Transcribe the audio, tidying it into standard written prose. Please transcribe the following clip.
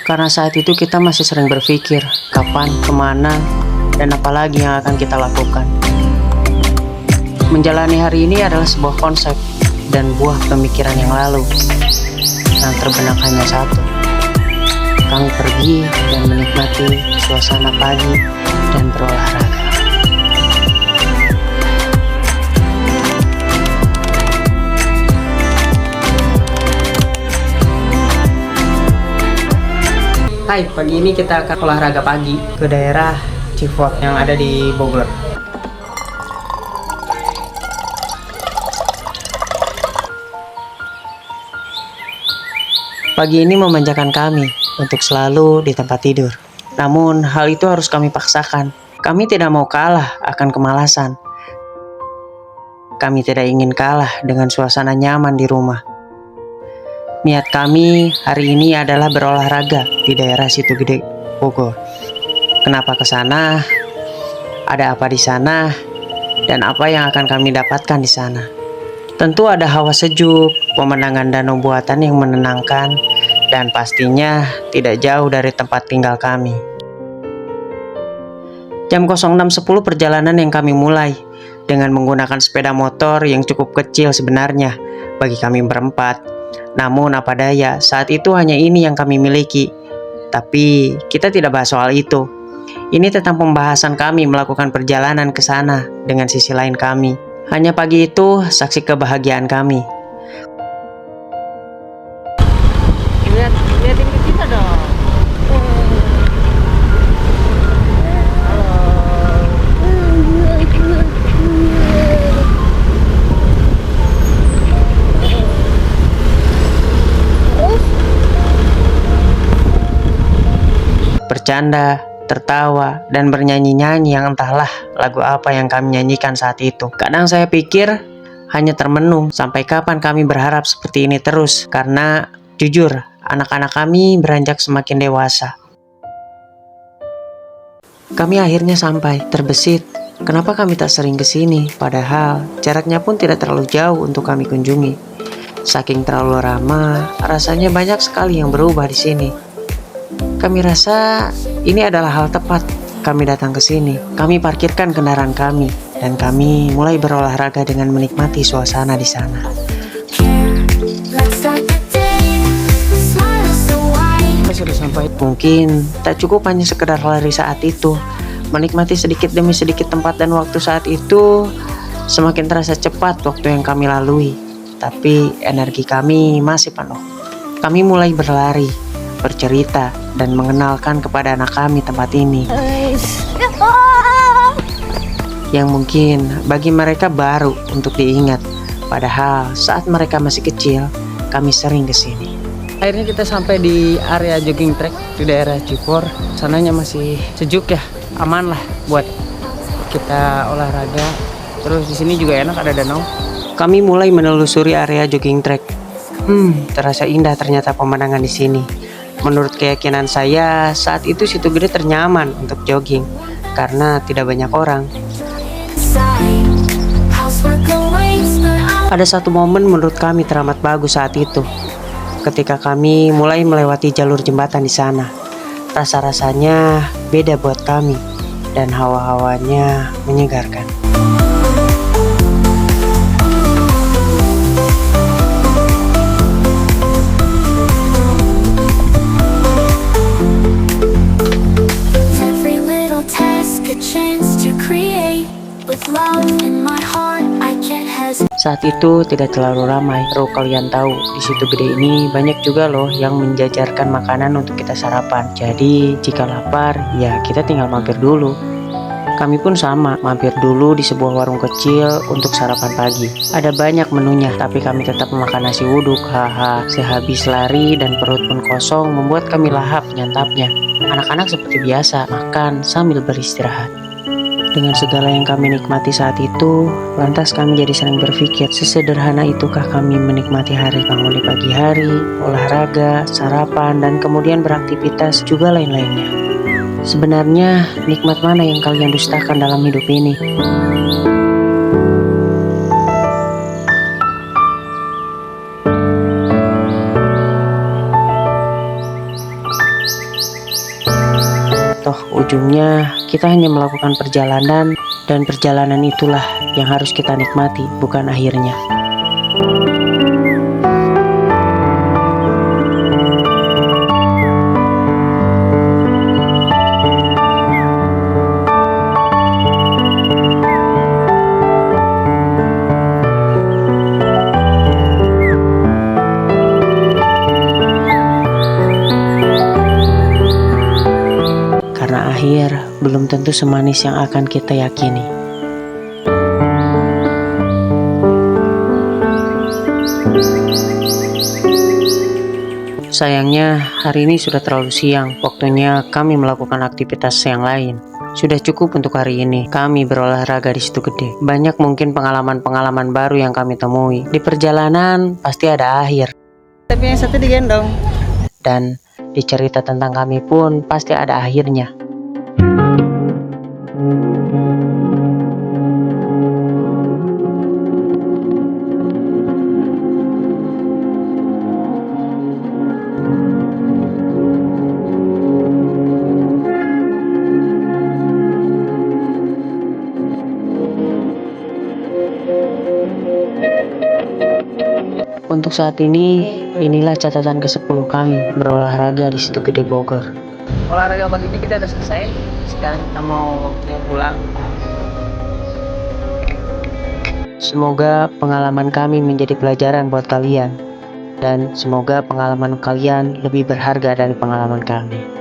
Karena saat itu kita masih sering berpikir, kapan, kemana, dan apalagi yang akan kita lakukan. Menjalani hari ini adalah sebuah konsep dan buah pemikiran yang lalu. Yang terbenak hanya satu. Kami pergi dan menikmati suasana pagi dan berolahraga. Hai, pagi ini kita akan olahraga pagi ke daerah Cifot yang ada di Bogor. Pagi ini memanjakan kami untuk selalu di tempat tidur. Namun hal itu harus kami paksakan. Kami tidak mau kalah akan kemalasan. Kami tidak ingin kalah dengan suasana nyaman di rumah. Niat kami hari ini adalah berolahraga di daerah Situ Gede, Bogor. Kenapa ke sana? Ada apa di sana? Dan apa yang akan kami dapatkan di sana? Tentu ada hawa sejuk, pemandangan danau buatan yang menenangkan, dan pastinya tidak jauh dari tempat tinggal kami. Jam 06.10 perjalanan yang kami mulai dengan menggunakan sepeda motor yang cukup kecil sebenarnya bagi kami berempat. Namun apa daya, saat itu hanya ini yang kami miliki. Tapi kita tidak bahas soal itu. Ini tentang pembahasan kami melakukan perjalanan ke sana dengan sisi lain kami. Hanya pagi itu saksi kebahagiaan kami. Lihatin ke kita dong. Bercanda, tertawa, dan bernyanyi-nyanyi yang entahlah lagu apa yang kami nyanyikan saat itu. Kadang saya pikir hanya termenung sampai kapan kami berharap seperti ini terus. Karena jujur, anak-anak kami beranjak semakin dewasa. Kami akhirnya sampai, terbesit. Kenapa kami tak sering ke sini? Padahal jaraknya pun tidak terlalu jauh untuk kami kunjungi. Saking terlalu ramah, rasanya banyak sekali yang berubah di sini. Kami rasa ini adalah hal tepat kami datang ke sini. Kami parkirkan kendaraan kami dan kami mulai berolahraga dengan menikmati suasana di sana. Kita sudah sampai. Mungkin tak cukup hanya sekedar lari saat itu. Menikmati sedikit demi sedikit tempat dan waktu saat itu semakin terasa cepat waktu yang kami lalui. Tapi energi kami masih penuh. Kami mulai berlari, bercerita, dan mengenalkan kepada anak kami tempat ini yang mungkin bagi mereka baru untuk diingat. Padahal saat mereka masih kecil, kami sering kesini. Akhirnya kita sampai di area jogging track di daerah Cipor. Sananya masih sejuk ya, aman lah buat kita olahraga. Terus di sini juga enak, ada danau. Kami mulai menelusuri area jogging track. Terasa indah ternyata pemandangan di sini. Menurut keyakinan saya, saat itu Situ Gede ternyaman untuk jogging karena tidak banyak orang. Ada satu momen menurut kami teramat bagus saat itu. Ketika kami mulai melewati jalur jembatan di sana. Rasa-rasanya beda buat kami dan hawa-hawanya menyegarkan. Saat itu tidak terlalu ramai. Perlu kalian tahu, di Situ Gede ini banyak juga loh yang menjajarkan makanan untuk kita sarapan. Jadi jika lapar, ya kita tinggal mampir dulu. Kami pun sama, mampir dulu di sebuah warung kecil untuk sarapan pagi. Ada banyak menunya, tapi kami tetap memakan nasi uduk. Haha, sehabis lari dan perut pun kosong membuat kami lahap menyantapnya. Anak-anak seperti biasa, makan sambil beristirahat. Dengan segala yang kami nikmati saat itu, lantas kami jadi sering berpikir, sesederhana itukah kami menikmati hari? Bangun di pagi hari, olahraga, sarapan, dan kemudian beraktivitas juga lain-lainnya. Sebenarnya, nikmat mana yang kalian dustakan dalam hidup ini? Toh ujungnya kita hanya melakukan perjalanan, dan perjalanan itulah yang harus kita nikmati, bukan akhirnya. Karena akhir belum tentu semanis yang akan kita yakini. Sayangnya hari ini sudah terlalu siang, waktunya kami melakukan aktivitas yang lain. Sudah cukup untuk hari ini, kami berolahraga di Situ Gede. Banyak mungkin pengalaman-pengalaman baru yang kami temui. Di perjalanan pasti ada akhir. Tapi yang satu digendong. Dan di cerita tentang kami pun pasti ada akhirnya. Untuk saat ini, inilah catatan ke-10 kami berolahraga di Situ Gede Bogor. Olahraga pagi ini kita udah selesai. Sekarang kita mau pulang. Semoga pengalaman kami menjadi pelajaran buat kalian. Dan semoga pengalaman kalian lebih berharga dari pengalaman kami.